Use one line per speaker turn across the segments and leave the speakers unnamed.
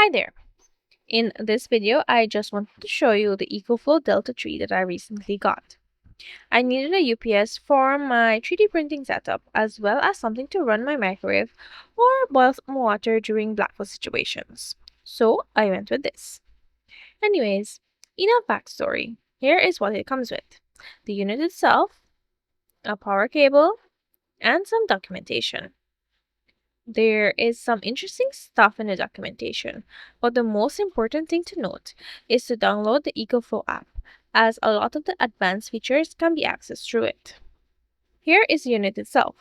Hi there. In this video, I just wanted to show you the EcoFlow Delta 3 that I recently got. I needed a UPS for my 3D printing setup as well as something to run my microwave or boil some water during blackout situations. So I went with this. Anyways, enough backstory. Here is what it comes with. The unit itself, a power cable, and some documentation. There is some interesting stuff in the documentation, but the most important thing to note is to download the EcoFlow app, as a lot of the advanced features can be accessed through it. Here is the unit itself.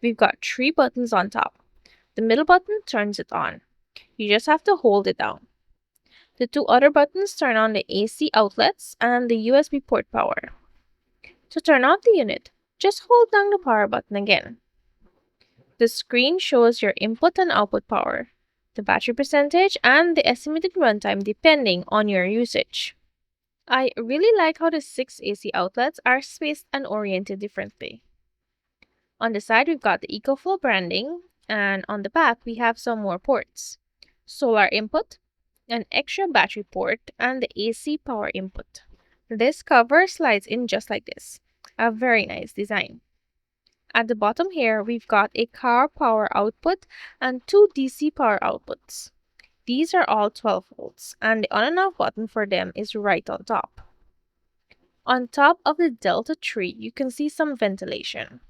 We've got 3 buttons on top. The middle button turns it on. You just have to hold it down. The 2 other buttons turn on the AC outlets and the USB port power. To turn off the unit, just hold down the power button again. The screen shows your input and output power, the battery percentage, and the estimated runtime depending on your usage. I really like how the 6 AC outlets are spaced and oriented differently. On the side, we've got the EcoFlow branding, and on the back, we have some more ports: solar input, an extra battery port, and the AC power input. This cover slides in just like this. A very nice design. At the bottom here, we've got a car power output and 2 DC power outputs. These are all 12 volts, and the on and off button for them is right on top. On top of the Delta 3, you can see some ventilation.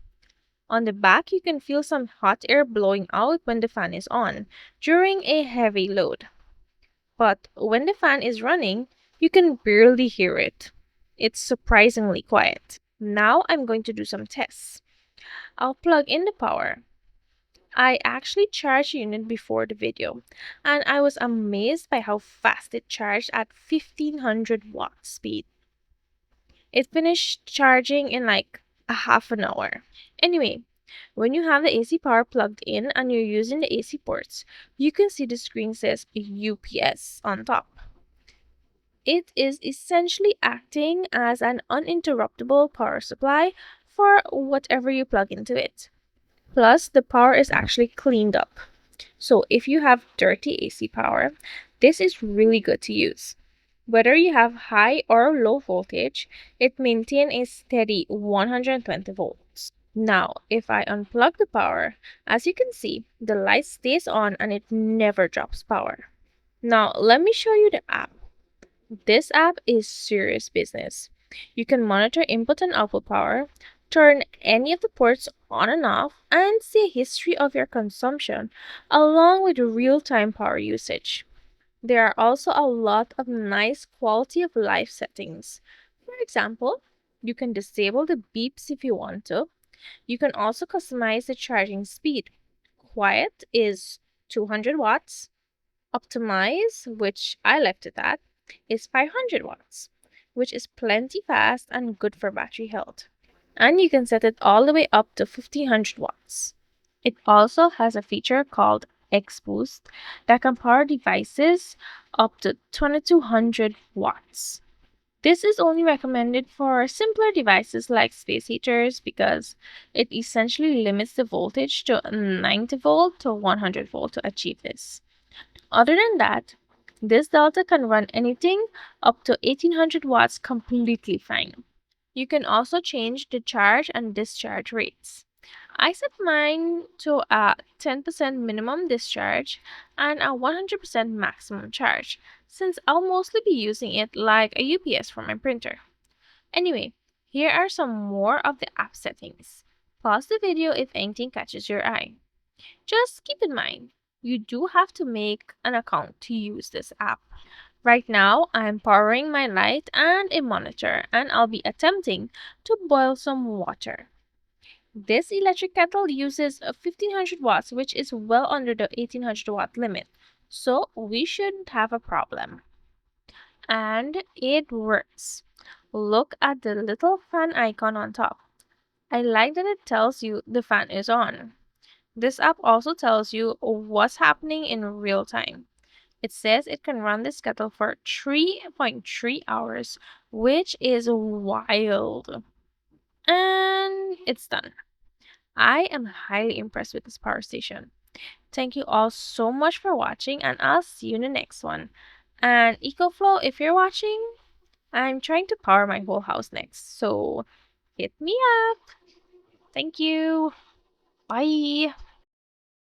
On the back, you can feel some hot air blowing out when the fan is on during a heavy load. But when the fan is running, you can barely hear it. It's surprisingly quiet. Now I'm going to do some tests. I'll plug in the power. I actually charged the unit before the video, and I was amazed by how fast it charged at 1500 watt speed. It finished charging in like a half an hour. Anyway, when you have the AC power plugged in and you're using the AC ports, you can see the screen says UPS on top. It is essentially acting as an uninterruptible power supply for whatever you plug into it. Plus, the power is actually cleaned up. So if you have dirty AC power, this is really good to use. Whether you have high or low voltage, it maintains a steady 120 volts. Now, if I unplug the power, as you can see, the light stays on and it never drops power. Now, let me show you the app. This app is serious business. You can monitor input and output power, turn any of the ports on and off, and see a history of your consumption along with real-time power usage. There are also a lot of nice quality of life settings. For example, you can disable the beeps if you want to. You can also customize the charging speed. Quiet is 200 watts. Optimize, which I left it at, is 500 watts, which is plenty fast and good for battery health. And you can set it all the way up to 1500 watts. It also has a feature called X Boost that can power devices up to 2200 watts. This is only recommended for simpler devices like space heaters because it essentially limits the voltage to 90 volt to 100 volt to achieve this. Other than that, this Delta can run anything up to 1800 watts completely fine. You can also change the charge and discharge rates. I set mine to a 10% minimum discharge and a 100% maximum charge, since I'll mostly be using it like a UPS for my printer. Anyway, here are some more of the app settings. Pause the video if anything catches your eye. Just keep in mind, you do have to make an account to use this app. Right now, I'm powering my light and a monitor, and I'll be attempting to boil some water. This electric kettle uses 1500 watts, which is well under the 1800 watt limit, so we shouldn't have a problem. And it works. Look at the little fan icon on top. I like that it tells you the fan is on. This app also tells you what's happening in real time. It says it can run this kettle for 3.3 hours, which is wild. And it's done. I am highly impressed with this power station. Thank you all so much for watching, and I'll see you in the next one. And EcoFlow, if you're watching, I'm trying to power my whole house next, so hit me up. Thank you. Bye.